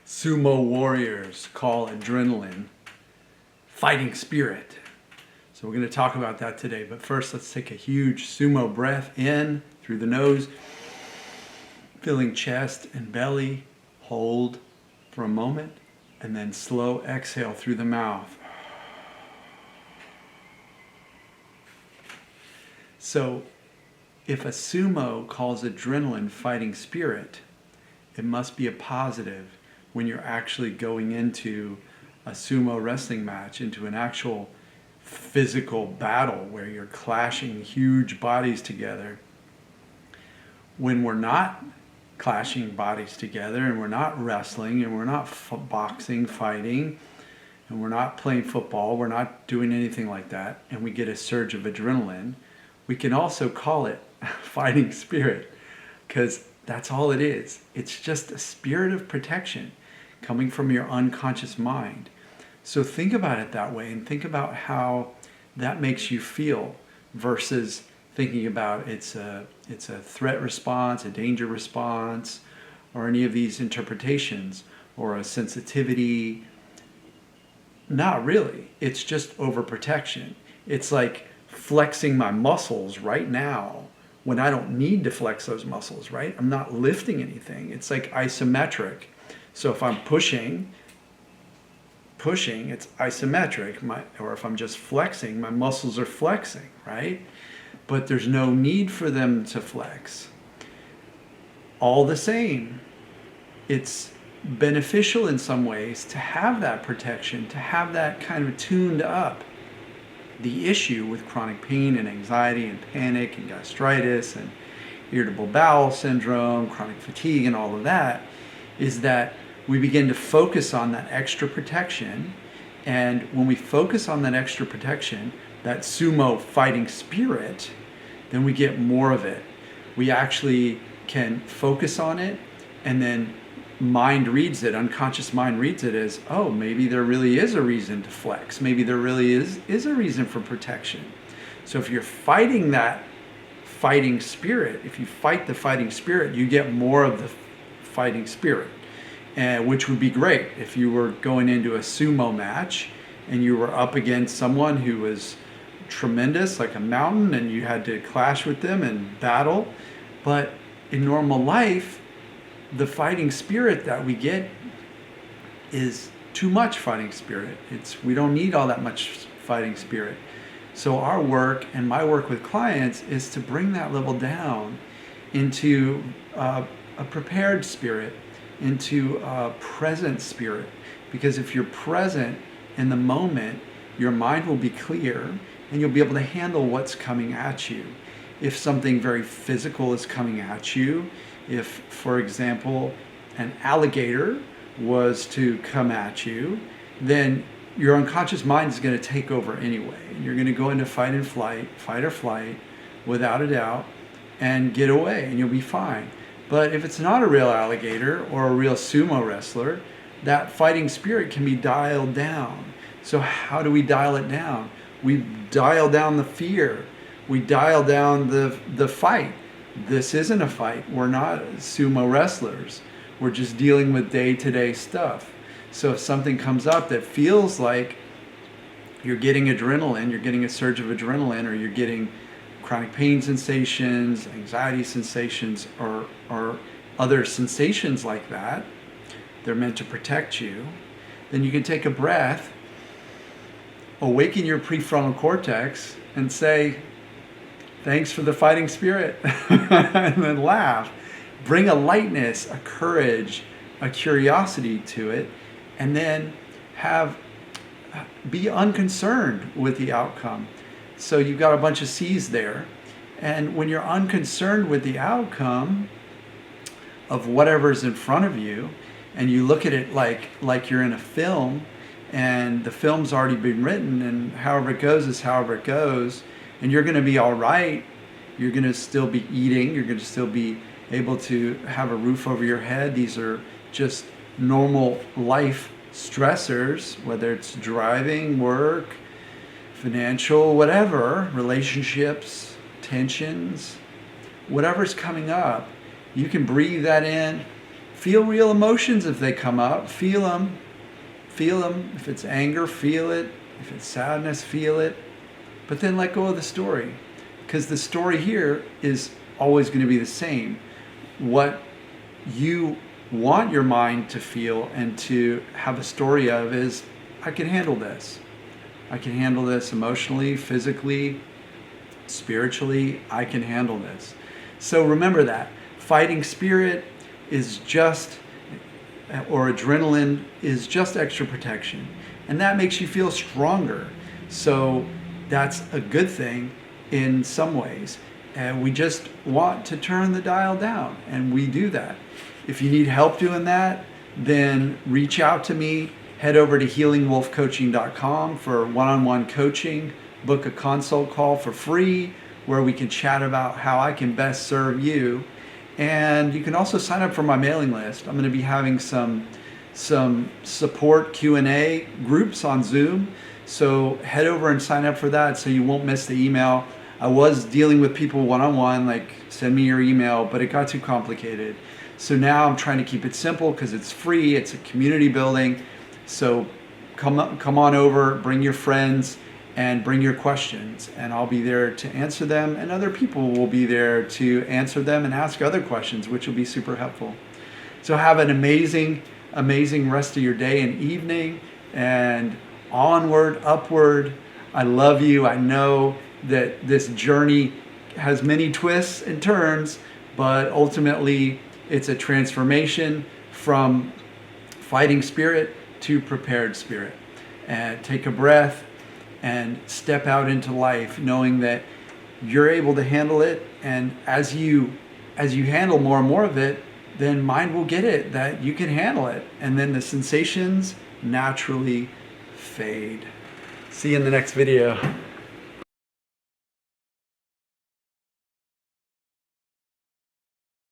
Sumo warriors call adrenaline fighting spirit. So we're going to talk about that today. But first, let's take a huge sumo breath in through the nose, filling chest and belly. Hold for a moment, and then slow exhale through the mouth. So if a sumo calls adrenaline fighting spirit, it must be a positive when you're actually going into a sumo wrestling match, into an actual physical battle where you're clashing huge bodies together. When we're not clashing bodies together and we're not wrestling and we're not boxing, fighting, and we're not playing football, we're not doing anything like that, and we get a surge of adrenaline, we can also call it fighting spirit, because that's all it is. It's just a spirit of protection coming from your unconscious mind. So think about it that way, and think about how that makes you feel versus thinking about it's a threat response, a danger response, or any of these interpretations, or a sensitivity. Not really. It's just overprotection. It's like flexing my muscles right now when I don't need to flex those muscles, right? I'm not lifting anything. It's like isometric. So if I'm pushing, it's isometric. Or if I'm just flexing, my muscles are flexing, right? But there's no need for them to flex. All the same, it's beneficial in some ways to have that protection, to have that kind of tuned up. The issue with chronic pain and anxiety and panic and gastritis and irritable bowel syndrome, chronic fatigue and all of that is that we begin to focus on that extra protection. And when we focus on that extra protection, that sumo fighting spirit, then we get more of it. We actually can focus on it, and then mind reads it, unconscious mind reads it as, oh, maybe there really is a reason to flex. Maybe there really is a reason for protection. So if you're fighting that fighting spirit, if you fight the fighting spirit, you get more of the fighting spirit, which would be great if you were going into a sumo match and you were up against someone who was tremendous, like a mountain, and you had to clash with them and battle. But in normal life, the fighting spirit that we get is too much fighting spirit. We don't need all that much fighting spirit. So our work and my work with clients is to bring that level down into a prepared spirit, into a present spirit. Because if you're present in the moment, your mind will be clear and you'll be able to handle what's coming at you. If something very physical is coming at you, if, for example, an alligator was to come at you, then your unconscious mind is going to take over anyway. And you're going to go into fight or flight, without a doubt, and get away, and you'll be fine. But if it's not a real alligator or a real sumo wrestler, that fighting spirit can be dialed down. So how do we dial it down? We dial down the fear. We dial down the fight. This isn't a fight. We're not sumo wrestlers. We're just dealing with day-to-day stuff. So if something comes up that feels like you're getting adrenaline, you're getting a surge of adrenaline, or you're getting chronic pain sensations, anxiety sensations, or other sensations like that, they're meant to protect you, then you can take a breath, awaken your prefrontal cortex, and say, thanks for the fighting spirit, and then laugh. Bring a lightness, a courage, a curiosity to it, and then be unconcerned with the outcome. So you've got a bunch of C's there, and when you're unconcerned with the outcome of whatever's in front of you, and you look at it like you're in a film, and the film's already been written, and however it goes is however it goes, and you're going to be all right. You're going to still be eating. You're going to still be able to have a roof over your head. These are just normal life stressors, whether it's driving, work, financial, whatever, relationships, tensions, whatever's coming up. You can breathe that in. Feel real emotions if they come up. Feel them. Feel them. If it's anger, feel it. If it's sadness, feel it. But then let go of the story. Because the story here is always going to be the same. What you want your mind to feel and to have a story of is, I can handle this. I can handle this emotionally, physically, spiritually. I can handle this. So remember that. Fighting spirit is just, or adrenaline is just extra protection. And that makes you feel stronger. So that's a good thing in some ways. And we just want to turn the dial down, and we do that. If you need help doing that, then reach out to me. Head over to healingwolfcoaching.com for one-on-one coaching. Book a consult call for free where we can chat about how I can best serve you. And you can also sign up for my mailing list. I'm going to be having some support Q&A groups on Zoom. So head over and sign up for that so you won't miss the email. I was dealing with people one-on-one, like send me your email, but it got too complicated. So now I'm trying to keep it simple because it's free. It's a community building. So come on over, bring your friends, and bring your questions, and I'll be there to answer them, and other people will be there to answer them and ask other questions, which will be super helpful. So have an amazing, amazing rest of your day and evening, and onward, upward. I love you. I know that this journey has many twists and turns, but ultimately it's a transformation from fighting spirit to prepared spirit. And take a breath and step out into life knowing that you're able to handle it. And as you handle more and more of it, then mind will get it that you can handle it. And then the sensations naturally fade. See you in the next video.